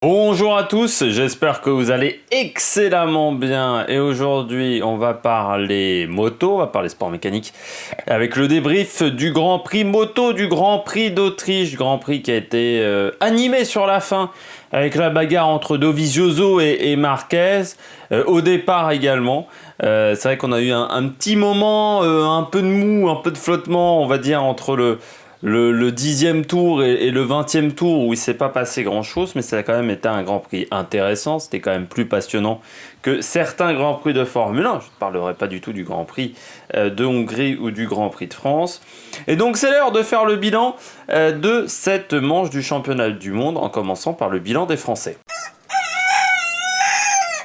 Bonjour à tous, j'espère que vous allez excellemment bien et aujourd'hui on va parler moto, on va parler sport mécanique avec le débrief du Grand Prix moto du Grand Prix d'Autriche, Grand Prix qui a été animé sur la fin avec la bagarre entre Dovizioso et Marquez, au départ également. C'est vrai qu'on a eu un petit moment, un peu de mou, un peu de flottement on va dire entre le 10e tour et le 20e tour où il ne s'est pas passé grand chose, mais ça a quand même été un Grand Prix intéressant, c'était quand même plus passionnant que certains Grands Prix de Formule 1. Je ne parlerai pas du tout du Grand Prix de Hongrie ou du Grand Prix de France. Et donc c'est l'heure de faire le bilan de cette manche du championnat du monde, en commençant par le bilan des Français.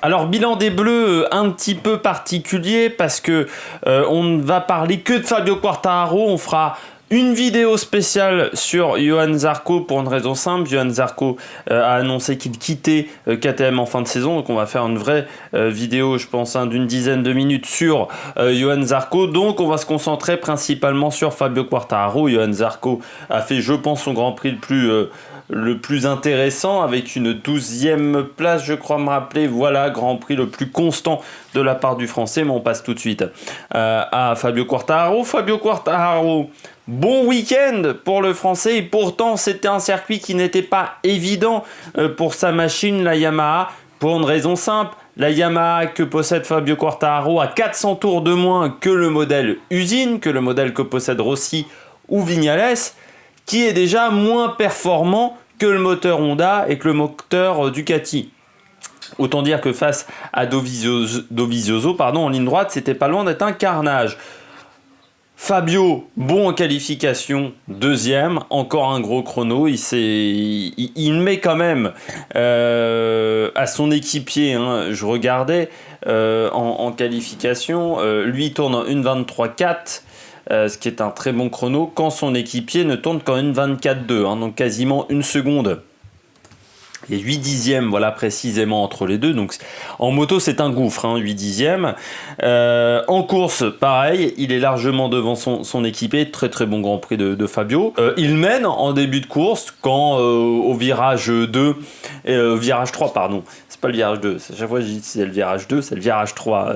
Alors bilan des Bleus un petit peu particulier parce que on ne va parler que de Fabio Quartararo, on fera une vidéo spéciale sur Johann Zarco pour une raison simple. Johann Zarco a annoncé qu'il quittait KTM en fin de saison, donc on va faire une vraie vidéo, je pense, d'une dizaine de minutes sur Johann Zarco. Donc on va se concentrer principalement sur Fabio Quartararo. Johann Zarco a fait, je pense, son Grand Prix le plus intéressant avec une 12e place, je crois me rappeler. Voilà, Grand Prix le plus constant de la part du Français, mais on passe tout de suite à Fabio Quartararo. Fabio Quartararo, bon week-end pour le Français, et pourtant c'était un circuit qui n'était pas évident pour sa machine, la Yamaha, pour une raison simple. La Yamaha que possède Fabio Quartararo a 400 tours de moins que le modèle usine, que le modèle que possède Rossi ou Vignales, qui est déjà moins performant que le moteur Honda et que le moteur Ducati. Autant dire que face à Dovizioso, en ligne droite, c'était pas loin d'être un carnage. Fabio, bon en qualification, deuxième, encore un gros chrono, il met quand même à son équipier, je regardais en qualification, lui tourne en 1.23.4, ce qui est un très bon chrono, quand son équipier ne tourne qu'en 1.24.2, donc quasiment une seconde. Il y a 8 dixièmes, voilà, précisément entre les deux. Donc, en moto, c'est un gouffre, 8 dixièmes. En course, pareil, il est largement devant son équipier. Très, très bon Grand Prix de Fabio. Il mène en début de course quand au virage 2, virage 3, pardon. C'est pas le virage 2. À chaque fois, je dis que c'est le virage 2, c'est le virage 3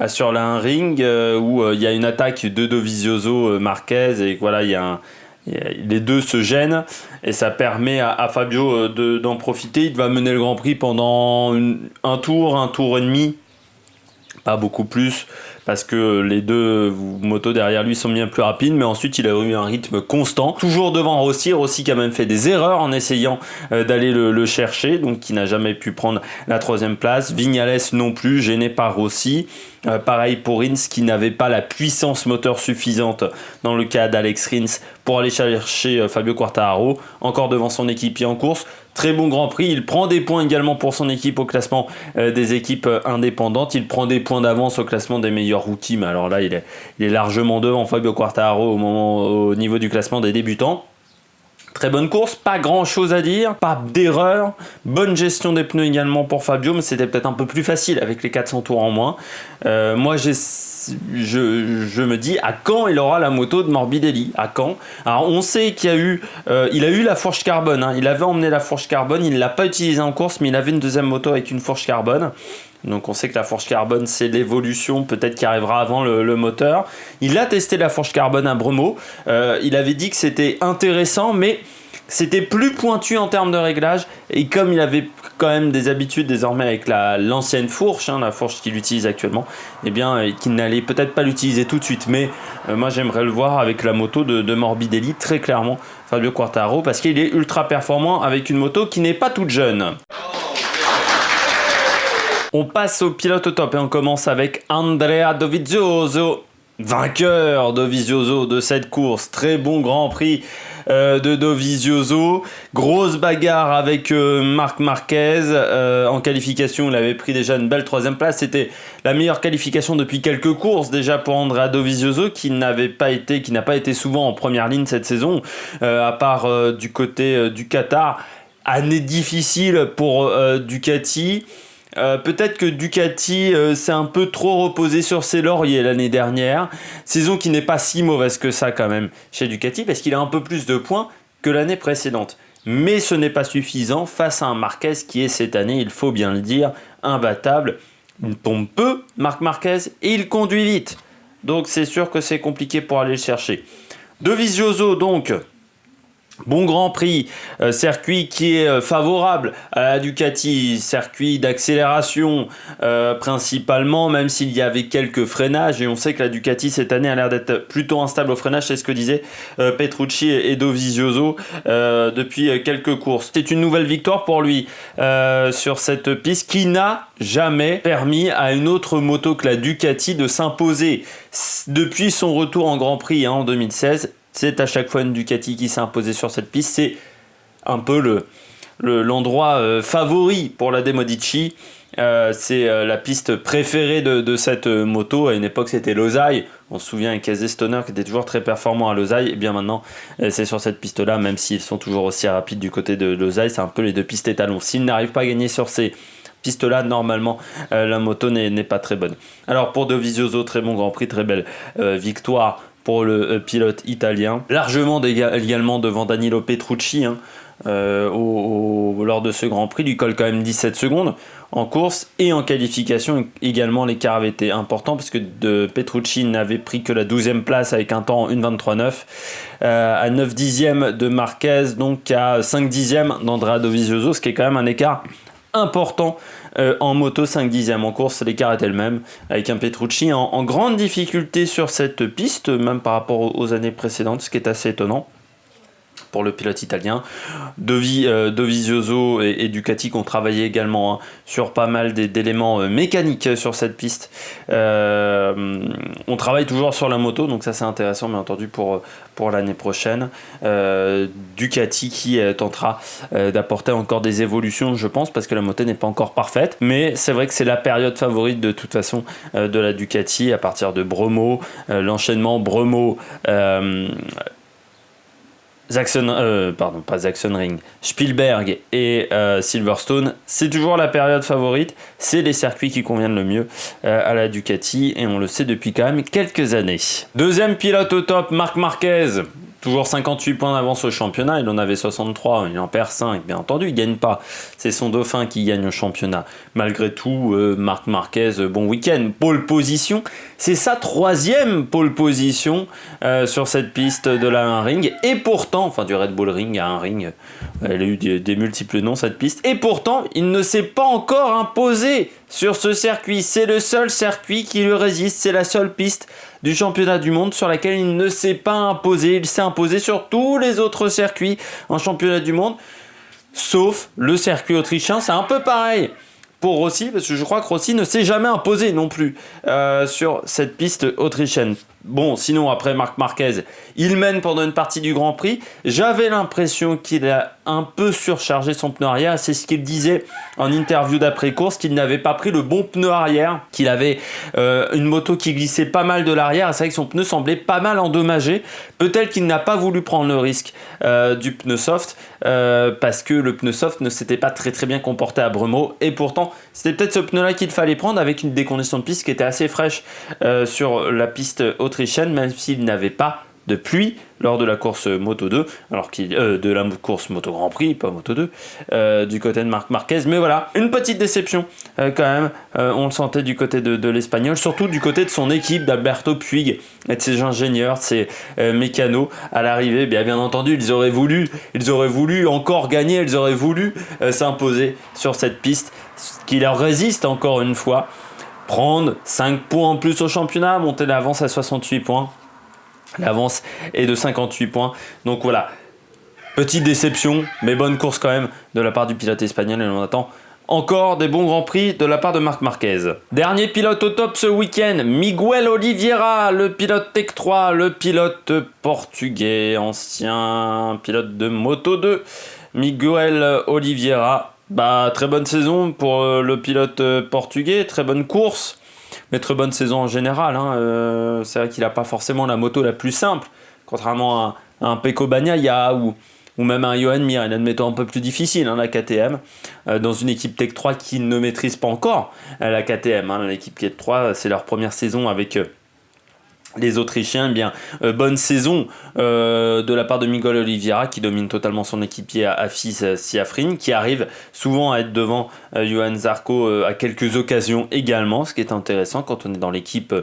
sur un ring où il y a une attaque de Dovizioso Marquez et voilà, les deux se gênent et ça permet à Fabio d'en profiter. Il va mener le Grand Prix pendant un tour et demi, pas beaucoup plus, parce que les deux motos derrière lui sont bien plus rapides, mais ensuite il a eu un rythme constant, toujours devant Rossi qui a même fait des erreurs en essayant d'aller le chercher, donc qui n'a jamais pu prendre la 3e place. Vignales non plus, gêné par Rossi. Pareil pour Rins qui n'avait pas la puissance moteur suffisante dans le cas d'Alex Rins pour aller chercher Fabio Quartararo, encore devant son équipier en course. Très bon Grand Prix, il prend des points également pour son équipe au classement des équipes indépendantes, il prend des points d'avance au classement des meilleurs rookies, mais alors là il est largement devant Fabio Quartararo au niveau du classement des débutants. Très bonne course, pas grand chose à dire, pas d'erreur, bonne gestion des pneus également pour Fabio, mais c'était peut-être un peu plus facile avec les 400 tours en moins. Moi je me dis à quand il aura la moto de Morbidelli, à quand. Alors on sait qu'il y a eu, il a eu la fourche carbone, il avait emmené la fourche carbone, il ne l'a pas utilisée en course, mais il avait une deuxième moto avec une fourche carbone. Donc on sait que la fourche carbone c'est l'évolution peut-être qui arrivera avant le moteur. Il a testé la fourche carbone à Bremo, il avait dit que c'était intéressant mais c'était plus pointu en termes de réglage, et comme il avait quand même des habitudes désormais avec l'ancienne fourche, la fourche qu'il utilise actuellement, eh bien qu'il n'allait peut-être pas l'utiliser tout de suite, mais moi j'aimerais le voir avec la moto de Morbidelli, très clairement Fabio Quartararo, parce qu'il est ultra performant avec une moto qui n'est pas toute jeune. On passe au pilote au top et on commence avec Andrea Dovizioso, vainqueur Dovizioso de cette course. Très bon Grand Prix de Dovizioso, grosse bagarre avec Marc Marquez en qualification. Il avait pris déjà une belle 3e place, c'était la meilleure qualification depuis quelques courses déjà pour Andrea Dovizioso qui n'a pas été souvent en première ligne cette saison, à part du côté du Qatar. Année difficile pour Ducati. Peut-être que Ducati s'est un peu trop reposé sur ses lauriers l'année dernière. Saison qui n'est pas si mauvaise que ça quand même chez Ducati, parce qu'il a un peu plus de points que l'année précédente. mais ce n'est pas suffisant face à un Marquez qui est cette année, il faut bien le dire, imbattable. Il tombe peu, Marc Marquez, et il conduit vite. Donc c'est sûr que c'est compliqué pour aller le chercher. Dovizioso donc, bon Grand Prix, circuit qui est favorable à la Ducati, circuit d'accélération principalement, même s'il y avait quelques freinages, et on sait que la Ducati cette année a l'air d'être plutôt instable au freinage, c'est ce que disaient Petrucci et Dovizioso depuis quelques courses. C'est une nouvelle victoire pour lui sur cette piste qui n'a jamais permis à une autre moto que la Ducati de s'imposer depuis son retour en Grand Prix en 2016. C'est à chaque fois une Ducati qui s'est imposée sur cette piste. C'est un peu l'endroit favori pour la De Medici. C'est la piste préférée de cette moto. À une époque, c'était Losail. On se souvient avec Casey Stoner qui était toujours très performant à Losail. Et bien maintenant, c'est sur cette piste-là, même s'ils sont toujours aussi rapides du côté de Losail. C'est un peu les deux pistes étalons. S'ils n'arrivent pas à gagner sur ces pistes-là, normalement, la moto n'est pas très bonne. Alors pour Dovizioso, très bon Grand Prix, très belle victoire pour le pilote italien, largement également devant Danilo Petrucci lors de ce Grand Prix, lui colle quand même 17 secondes en course et en qualification également. L'écart avait été important parce que Petrucci n'avait pris que la 12e place avec un temps en 1.23.9 à 9 dixièmes de Marquez, donc à 5 dixièmes d'Andrea Dovizioso, ce qui est quand même un écart important en moto. 5 dixièmes en course, l'écart était le même, avec un Petrucci en grande difficulté sur cette piste, même par rapport aux années précédentes, ce qui est assez étonnant pour le pilote italien. Dovizioso et Ducati qui ont travaillé également sur pas mal d'éléments mécaniques sur cette piste. On travaille toujours sur la moto, donc ça c'est intéressant bien entendu pour l'année prochaine. Ducati qui tentera d'apporter encore des évolutions, je pense, parce que la moto n'est pas encore parfaite, mais c'est vrai que c'est la période favorite de toute façon de la Ducati à partir de Bremo, l'enchaînement Bremo Spielberg et Silverstone, c'est toujours la période favorite, c'est les circuits qui conviennent le mieux à la Ducati, et on le sait depuis quand même quelques années. Deuxième pilote au top, Marc Marquez, toujours 58 points d'avance au championnat, il en avait 63, il en perd 5, bien entendu, il ne gagne pas, c'est son dauphin qui gagne au championnat. Malgré tout, Marc Marquez, bon week-end, pole position, c'est sa 3e pole position sur cette piste de la Ring, et pourtant, enfin du Red Bull Ring à un ring, elle a eu des multiples noms cette piste, et pourtant, il ne s'est pas encore imposé sur ce circuit. C'est le seul circuit qui lui résiste, c'est la seule piste du championnat du monde sur laquelle il ne s'est pas imposé. Il s'est imposé sur tous les autres circuits en championnat du monde, sauf le circuit autrichien. C'est un peu pareil pour Rossi, parce que je crois que Rossi ne s'est jamais imposé non plus sur cette piste autrichienne. Bon, sinon, après Marc Marquez, il mène pendant une partie du Grand Prix. J'avais l'impression qu'il a un peu surchargé son pneu arrière. C'est ce qu'il disait en interview d'après-course, qu'il n'avait pas pris le bon pneu arrière, qu'il avait une moto qui glissait pas mal de l'arrière. C'est vrai que son pneu semblait pas mal endommagé. Peut-être qu'il n'a pas voulu prendre le risque du pneu soft, parce que le pneu soft ne s'était pas très très bien comporté à Bremo. Et pourtant, c'était peut-être ce pneu-là qu'il fallait prendre, avec des conditions de piste qui étaient assez fraîches sur la piste autrichienne, même s'il n'avait pas de pluie lors de la course Moto 2, alors de la course Moto Grand Prix, pas Moto 2, du côté de Marc Marquez. Mais voilà, une petite déception quand même, on le sentait du côté de l'Espagnol, surtout du côté de son équipe, d'Alberto Puig et de ses ingénieurs, de ses mécanos à l'arrivée. Bien entendu, ils auraient voulu encore gagner, ils auraient voulu s'imposer sur cette piste, ce qui leur résiste encore une fois. Prendre 5 points en plus au championnat, monter l'avance à 68 points. L'avance est de 58 points. Donc voilà, petite déception, mais bonne course quand même de la part du pilote espagnol, et on attend encore des bons grands prix de la part de Marc Marquez. Dernier pilote au top ce week-end, Miguel Oliveira, le pilote Tech 3, le pilote portugais, ancien pilote de Moto 2. Miguel Oliveira, très bonne saison pour le pilote portugais, très bonne course, mais très bonne saison en général. C'est vrai qu'il n'a pas forcément la moto la plus simple, contrairement à un Pecco Bagnaia ou même un Johan Mir. Il a une moto un peu plus difficile, la KTM, dans une équipe Tech 3 qui ne maîtrise pas encore la KTM. L'équipe Tech 3, c'est leur première saison avec les Autrichiens, eh bien, bonne saison de la part de Miguel Oliveira qui domine totalement son équipier à FIS Siafrin, qui arrive souvent à être devant Johan Zarco à quelques occasions également, ce qui est intéressant quand on est dans l'équipe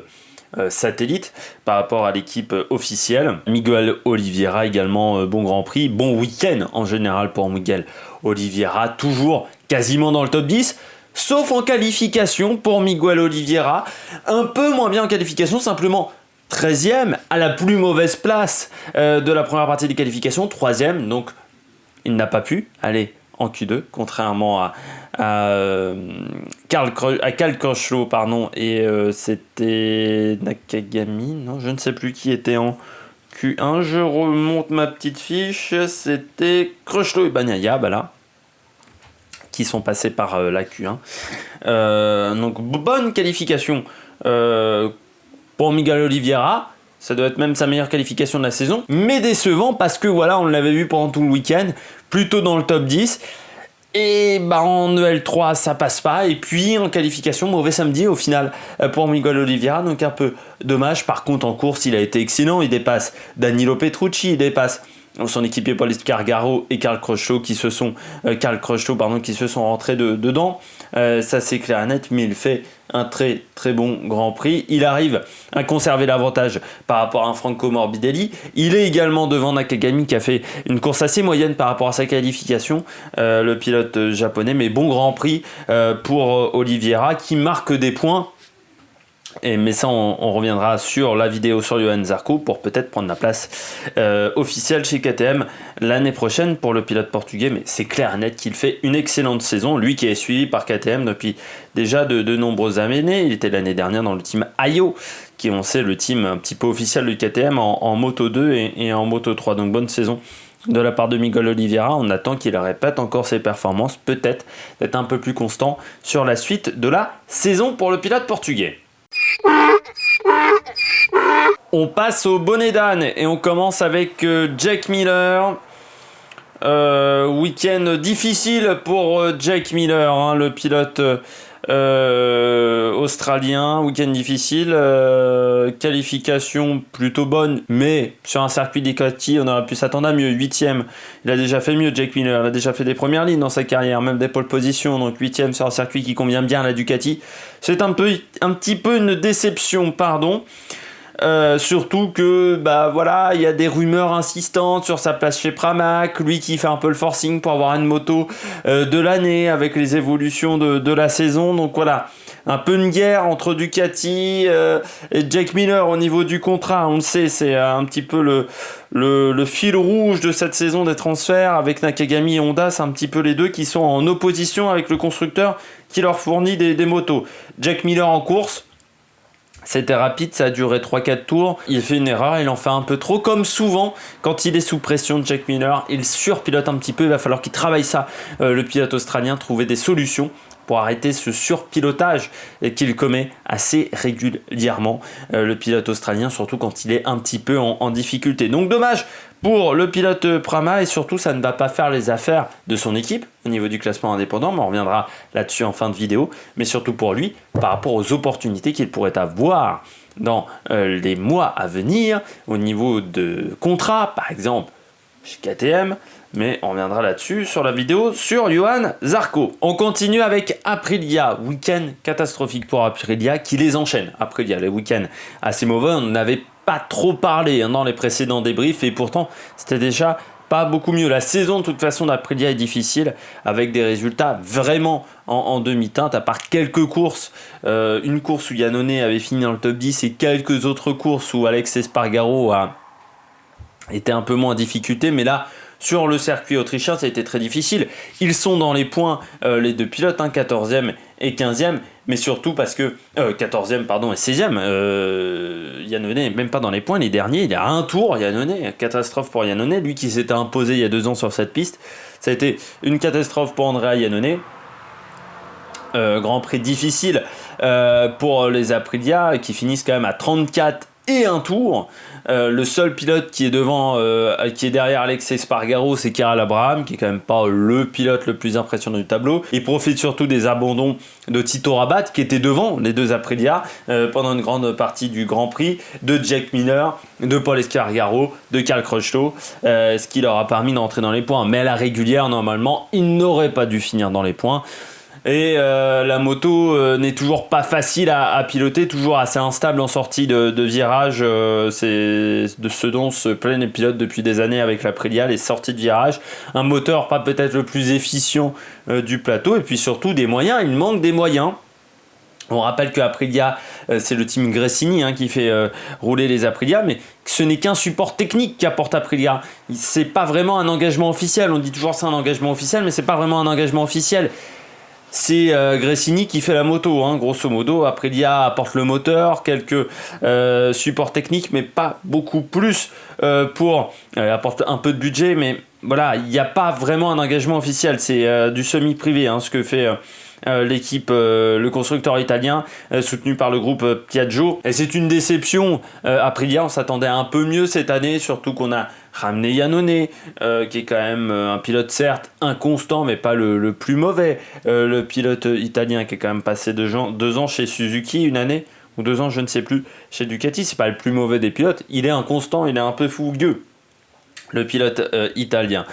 satellite par rapport à l'équipe officielle. Miguel Oliveira également, bon Grand Prix, bon week-end en général pour Miguel Oliveira, toujours quasiment dans le top 10. Sauf en qualification pour Miguel Oliveira, un peu moins bien en qualification, simplement 13e à la plus mauvaise place de la première partie des qualifications, 3e, donc il n'a pas pu aller en Q2, contrairement à Karl Crutchlow, pardon, et c'était Nakagami, non, je ne sais plus qui était en Q1, je remonte ma petite fiche, c'était Crutchlow et Bagnaia, bah là, qui sont passés par la Q1. Donc bonne qualification pour Miguel Oliveira, ça doit être même sa meilleure qualification de la saison, mais décevant parce que voilà, on l'avait vu pendant tout le week-end, plutôt dans le top 10, et bah en EL3 ça passe pas, et puis en qualification, mauvais samedi au final pour Miguel Oliveira, donc un peu dommage. Par contre en course il a été excellent, il dépasse Danilo Petrucci, il dépasse son équipier Paul Espargaro et Karl Crutchlow qui se sont rentrés dedans. Ça c'est clair et net, mais il fait un très très bon Grand Prix. Il arrive à conserver l'avantage par rapport à un Franco Morbidelli. Il est également devant Nakagami qui a fait une course assez moyenne par rapport à sa qualification, le pilote japonais, mais bon Grand Prix pour Oliveira qui marque des points. Mais ça, on reviendra sur la vidéo sur Johan Zarco pour peut-être prendre la place officielle chez KTM l'année prochaine pour le pilote portugais. Mais c'est clair et net qu'il fait une excellente saison. Lui qui est suivi par KTM depuis déjà de nombreuses années. Il était l'année dernière dans le team Ayo, qui on sait le team un petit peu officiel du KTM en Moto 2 et en Moto 3. Donc bonne saison de la part de Miguel Oliveira. On attend qu'il répète encore ses performances, peut-être d'être un peu plus constant sur la suite de la saison pour le pilote portugais. On passe au bonnet d'âne et on commence avec Jack Miller. Week-end difficile pour Jack Miller, hein, le pilote australien. Week-end difficile, qualification plutôt bonne, mais sur un circuit Ducati, on aurait pu s'attendre à mieux. 8e, il a déjà fait mieux, Jack Miller. Il a déjà fait des premières lignes dans sa carrière, même des pole positions. Donc 8e sur un circuit qui convient bien à la Ducati. C'est un petit peu une déception, pardon. Surtout que bah voilà, il y a des rumeurs insistantes sur sa place chez Pramac, lui qui fait un peu le forcing pour avoir une moto de l'année avec les évolutions de la saison. Donc voilà, un peu une guerre entre Ducati et Jack Miller au niveau du contrat. On le sait, c'est un petit peu le fil rouge de cette saison des transferts avec Nakagami et Honda. C'est un petit peu les deux qui sont en opposition avec le constructeur qui leur fournit des motos. Jack Miller en course, c'était rapide, ça a duré 3-4 tours. Il fait une erreur, il en fait un peu trop. Comme souvent, quand il est sous pression, Jack Miller, il surpilote un petit peu. Il va falloir qu'il travaille ça, le pilote australien, trouver des solutions pour arrêter ce surpilotage qu'il commet assez régulièrement, le pilote australien, surtout quand il est un petit peu en difficulté. Donc dommage pour le pilote Prama, et surtout ça ne va pas faire les affaires de son équipe au niveau du classement indépendant, mais on reviendra là-dessus en fin de vidéo, mais surtout pour lui par rapport aux opportunités qu'il pourrait avoir dans les mois à venir au niveau de contrat, par exemple chez KTM, mais on reviendra là-dessus sur la vidéo sur Johan Zarco. On continue avec Aprilia, week-end catastrophique pour Aprilia qui les enchaîne. Aprilia, les week-ends assez mauvais, on n'avait pas trop parlé dans les précédents débriefs et pourtant c'était déjà pas beaucoup mieux. La saison de toute façon d'Aprilia est difficile avec des résultats vraiment en demi-teinte, à part quelques courses, une course où Iannone avait fini dans le top 10 et quelques autres courses où Alex Espargaro a été un peu moins en difficulté, mais là sur le circuit autrichien, ça a été très difficile. Ils sont dans les points, les deux pilotes, 14e et 15e, mais surtout parce que 14e pardon et 16e, Iannone n'est même pas dans les points, les derniers, il y a un tour, Iannone, catastrophe pour Iannone, lui qui s'était imposé il y a 2 ans sur cette piste. Ça a été une catastrophe pour Andrea Iannone. Grand Prix difficile pour les Aprilia qui finissent quand même à 34 et un tour. Le seul pilote qui est qui est derrière Alex Espargaro, c'est Karel Abraham, qui est quand même pas le pilote le plus impressionnant du tableau. Il profite surtout des abandons de Tito Rabat, qui était devant les deux Aprilia pendant une grande partie du Grand Prix, de Jack Miller, de Paul Espargaro, de Karl Crutchlow, ce qui leur a permis d'entrer dans les points. Mais à la régulière, normalement, ils n'auraient pas dû finir dans les points. Et la moto n'est toujours pas facile à piloter, toujours assez instable en sortie de virage. C'est de ce dont se plaignent les pilotes depuis des années avec l'Aprilia, les sorties de virage. Un moteur pas peut-être le plus efficient du plateau, et puis surtout des moyens, il manque des moyens. On rappelle que Aprilia, c'est le team Gresini qui fait rouler les Aprilia, mais ce n'est qu'un support technique qu'apporte Aprilia. C'est pas vraiment un engagement officiel. On dit toujours c'est un engagement officiel, mais c'est pas vraiment un engagement officiel. C'est Gresini qui fait la moto, grosso modo. Aprilia apporte le moteur, quelques supports techniques, mais pas beaucoup plus apporte un peu de budget, mais voilà, il n'y a pas vraiment un engagement officiel. C'est du semi-privé, ce que fait l'équipe, le constructeur italien, soutenu par le groupe Piaggio. Et c'est une déception. Aprilia, on s'attendait à un peu mieux cette année, surtout qu'on a ramené Iannone, qui est quand même un pilote certes inconstant, mais pas le plus mauvais. Le pilote italien qui est quand même passé 2 ans chez Suzuki, une année, ou 2 ans, je ne sais plus, chez Ducati. C'est pas le plus mauvais des pilotes. Il est inconstant, il est un peu fougueux, le pilote italien.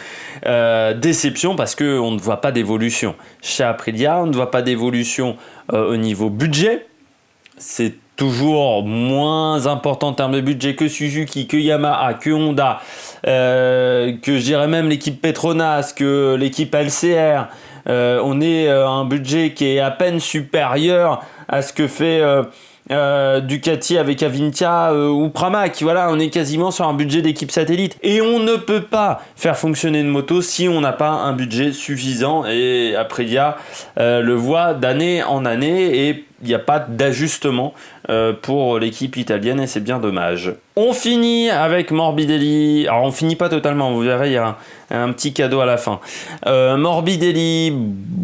Déception parce qu'on ne voit pas d'évolution. Chez Aprilia, on ne voit pas d'évolution au niveau budget. C'est toujours moins important en termes de budget que Suzuki, que Yamaha, que Honda, que je dirais même l'équipe Petronas, que l'équipe LCR. On est un budget qui est à peine supérieur à ce que fait Ducati avec Avintia ou Pramac. Voilà, on est quasiment sur un budget d'équipe satellite. Et on ne peut pas faire fonctionner une moto si on n'a pas un budget suffisant. Et Aprilia le voit d'année en année et il n'y a pas d'ajustement pour l'équipe italienne et c'est bien dommage. On finit avec Morbidelli. Alors on finit pas totalement, vous verrez, il y a un petit cadeau à la fin. Morbidelli,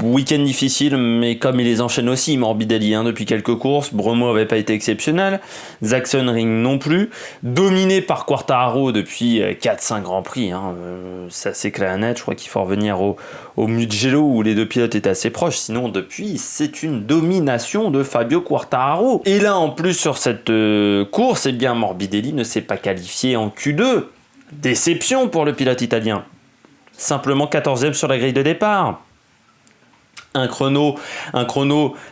week-end difficile, mais comme il les enchaîne aussi, Morbidelli, depuis quelques courses. Bremo n'avait pas été exceptionnel, Sachsenring non plus. Dominé par Quartararo depuis 4-5 Grands Prix, ça c'est clair et net. Je crois qu'il faut revenir au Mugello où les deux pilotes étaient assez proches. Sinon, depuis, c'est une domination de Fabio Quartararo. Et là, en plus, sur cette course, Morbidelli ne s'est pas qualifié en Q2. Déception pour le pilote italien. Simplement 14e sur la grille de départ. Un chrono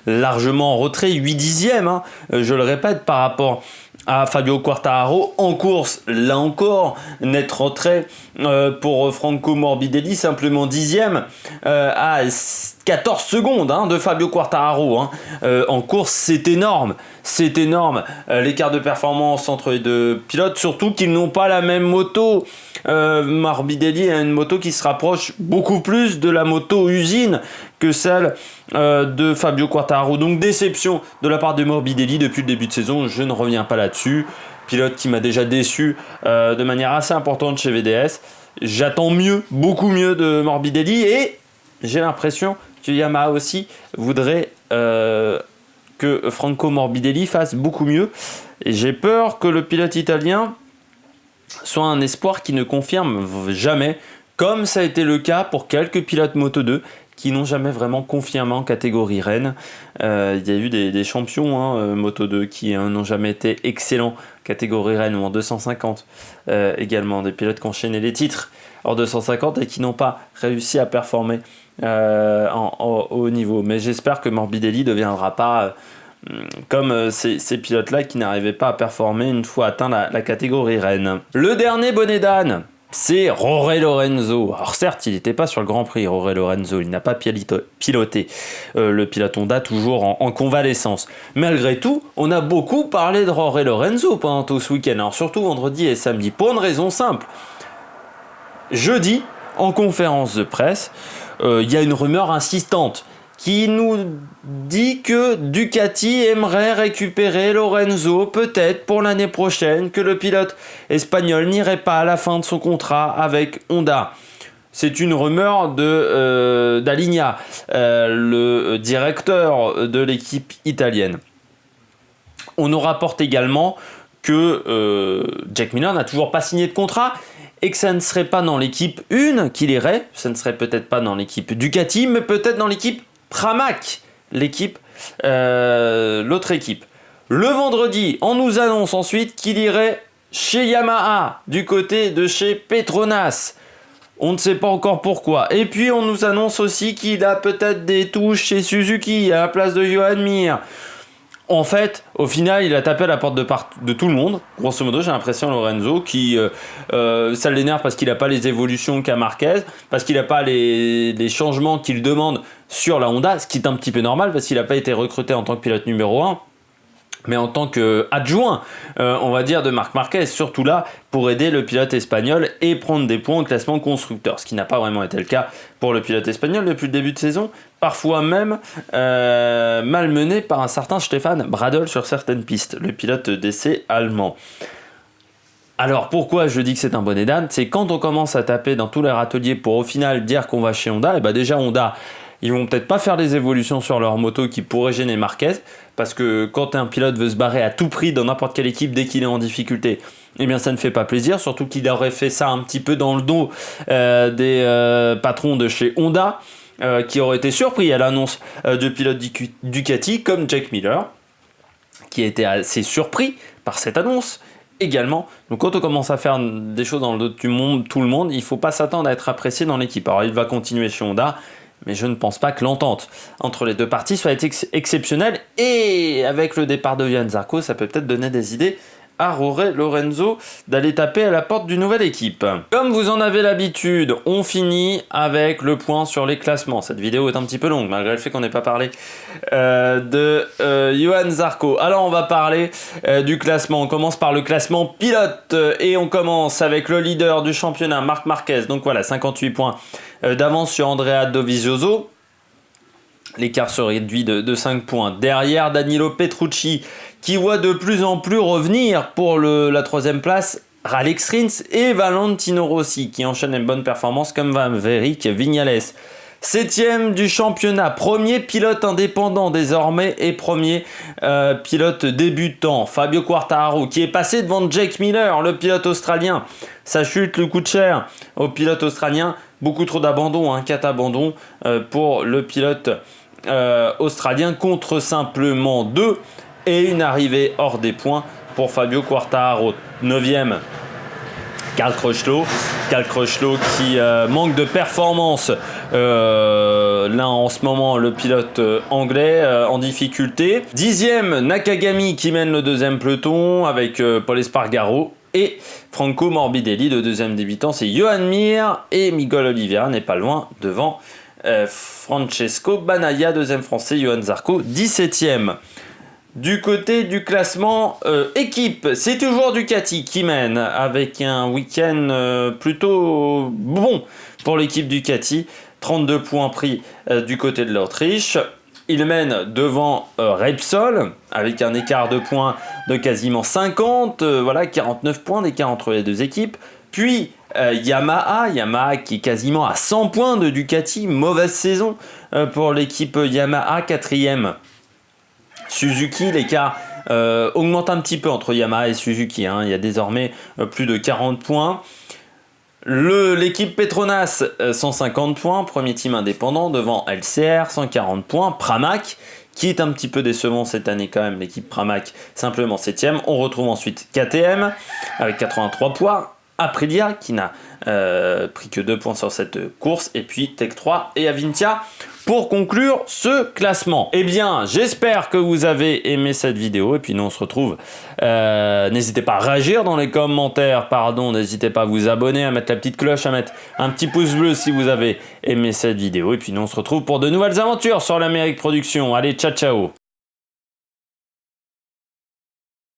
largement en retrait, 8 dixièmes, je le répète, par rapport à Fabio Quartararo. En course, là encore, net retrait pour Franco Morbidelli, simplement 10e à 14 secondes de Fabio Quartararo. En course, c'est énorme. C'est énorme, l'écart de performance entre les deux pilotes, surtout qu'ils n'ont pas la même moto. Morbidelli a une moto qui se rapproche beaucoup plus de la moto usine que celle de Fabio Quartararo. Donc déception de la part de Morbidelli depuis le début de saison, je ne reviens pas là-dessus. Pilote qui m'a déjà déçu de manière assez importante chez VDS. J'attends mieux, beaucoup mieux de Morbidelli et j'ai l'impression que Yamaha aussi voudrait que Franco Morbidelli fasse beaucoup mieux. Et j'ai peur que le pilote italien soit un espoir qui ne confirme jamais, comme ça a été le cas pour quelques pilotes Moto2 qui n'ont jamais vraiment confirmé en catégorie Rennes. Il y a eu des champions Moto2 qui n'ont jamais été excellents catégorie Rennes ou en 250. Également des pilotes qui enchaînaient les titres en 250 et qui n'ont pas réussi à performer en haut niveau. Mais j'espère que Morbidelli ne deviendra pas comme ces pilotes-là qui n'arrivaient pas à performer une fois atteint la catégorie Rennes. Le dernier bonnet d'âne, c'est Jorge Lorenzo. Alors certes, il n'était pas sur le Grand Prix, Jorge Lorenzo, il n'a pas piloté le pilote Honda, toujours en convalescence. Malgré tout, on a beaucoup parlé de Jorge Lorenzo pendant tout ce week-end, alors surtout vendredi et samedi, pour une raison simple. Jeudi, en conférence de presse, il y a une rumeur insistante qui nous dit que Ducati aimerait récupérer Lorenzo peut-être pour l'année prochaine, que le pilote espagnol n'irait pas à la fin de son contrat avec Honda. C'est une rumeur d'Aligna, le directeur de l'équipe italienne. On nous rapporte également que Jack Miller n'a toujours pas signé de contrat et que ça ne serait pas dans l'équipe 1 qu'il irait, ça ne serait peut-être pas dans l'équipe Ducati, mais peut-être dans l'équipe Pramac, l'autre équipe. Le vendredi, on nous annonce ensuite qu'il irait chez Yamaha, du côté de chez Petronas. On ne sait pas encore pourquoi. Et puis on nous annonce aussi qu'il a peut-être des touches chez Suzuki à la place de Joan Mir. En fait, au final, il a tapé à la porte de tout le monde. Grosso modo, j'ai l'impression Lorenzo qui ça l'énerve parce qu'il n'a pas les évolutions qu'a Marquez, parce qu'il n'a pas les changements qu'il demande sur la Honda, ce qui est un petit peu normal parce qu'il n'a pas été recruté en tant que pilote numéro 1. Mais en tant qu'adjoint, on va dire, de Marc Marquez, surtout là, pour aider le pilote espagnol et prendre des points au classement constructeur, ce qui n'a pas vraiment été le cas pour le pilote espagnol depuis le début de saison, parfois même malmené par un certain Stefan Bradl sur certaines pistes, le pilote d'essai allemand. Alors pourquoi je dis que c'est un bonnet d'âne, c'est quand on commence à taper dans tous les râteliers pour au final dire qu'on va chez Honda, et bah déjà Honda, ils vont peut-être pas faire des évolutions sur leur moto qui pourraient gêner Marquez, parce que quand un pilote veut se barrer à tout prix dans n'importe quelle équipe dès qu'il est en difficulté, eh bien ça ne fait pas plaisir, surtout qu'il aurait fait ça un petit peu dans le dos des patrons de chez Honda, qui auraient été surpris à l'annonce du pilote Ducati, comme Jack Miller, qui a été assez surpris par cette annonce également. Donc quand on commence à faire des choses dans le dos de tout le monde, il ne faut pas s'attendre à être apprécié dans l'équipe. Alors il va continuer chez Honda, mais je ne pense pas que l'entente entre les deux parties soit exceptionnelle. Et avec le départ de Johann Zarco, ça peut peut-être donner des idées à Jorge Lorenzo d'aller taper à la porte d'une nouvelle équipe. Comme vous en avez l'habitude, on finit avec le point sur les classements. Cette vidéo est un petit peu longue, malgré le fait qu'on n'ait pas parlé de Johann Zarco. Alors on va parler du classement. On commence par le classement pilote et on commence avec le leader du championnat, Marc Marquez. Donc voilà, 58 points d'avance sur Andrea Dovizioso. L'écart se réduit de 5 points. Derrière, Danilo Petrucci, qui voit de plus en plus revenir pour la troisième place Alex Rins et Valentino Rossi, qui enchaînent une bonne performance comme Maverick Viñales. 7e du championnat, premier pilote indépendant désormais et premier pilote débutant, Fabio Quartararo, qui est passé devant Jack Miller, le pilote australien. Sa chute lui coûte cher au pilote australien, beaucoup trop d'abandon, 4 abandons pour le pilote australien contre simplement 2 et une arrivée hors des points pour Fabio Quartararo. 9e, Cal Crutchlow qui manque de performance là en ce moment, le pilote anglais en difficulté. 10e, Nakagami qui mène le deuxième peloton avec Paul Espargaro. Et Franco Morbidelli, le deuxième débutant, c'est Joan Mir et Miguel Oliveira n'est pas loin devant Francesco Banaya, deuxième français, Johann Zarco, 17e. Du côté du classement équipe, c'est toujours Ducati qui mène avec un week-end plutôt bon pour l'équipe Ducati. 32 points pris du côté de l'Autriche. Il mène devant Repsol avec un écart de points de quasiment 50. 49 points d'écart entre les deux équipes. Puis Yamaha qui est quasiment à 100 points de Ducati. Mauvaise saison pour l'équipe Yamaha, 4e. Suzuki, l'écart augmente un petit peu entre Yamaha et Suzuki. Il y a désormais plus de 40 points. L'équipe Petronas, 150 points. Premier team indépendant devant LCR, 140 points. Pramac, qui est un petit peu décevant cette année quand même. L'équipe Pramac, simplement 7e. On retrouve ensuite KTM avec 83 points. Aprilia, qui n'a pris que 2 points sur cette course. Et puis Tech 3 et Avintia pour conclure ce classement. Eh bien, j'espère que vous avez aimé cette vidéo. Et puis nous, on se retrouve. N'hésitez pas à réagir dans les commentaires. N'hésitez pas à vous abonner, à mettre la petite cloche, à mettre un petit pouce bleu si vous avez aimé cette vidéo. Et puis nous, on se retrouve pour de nouvelles aventures sur l'Amérique Production. Allez, ciao, ciao.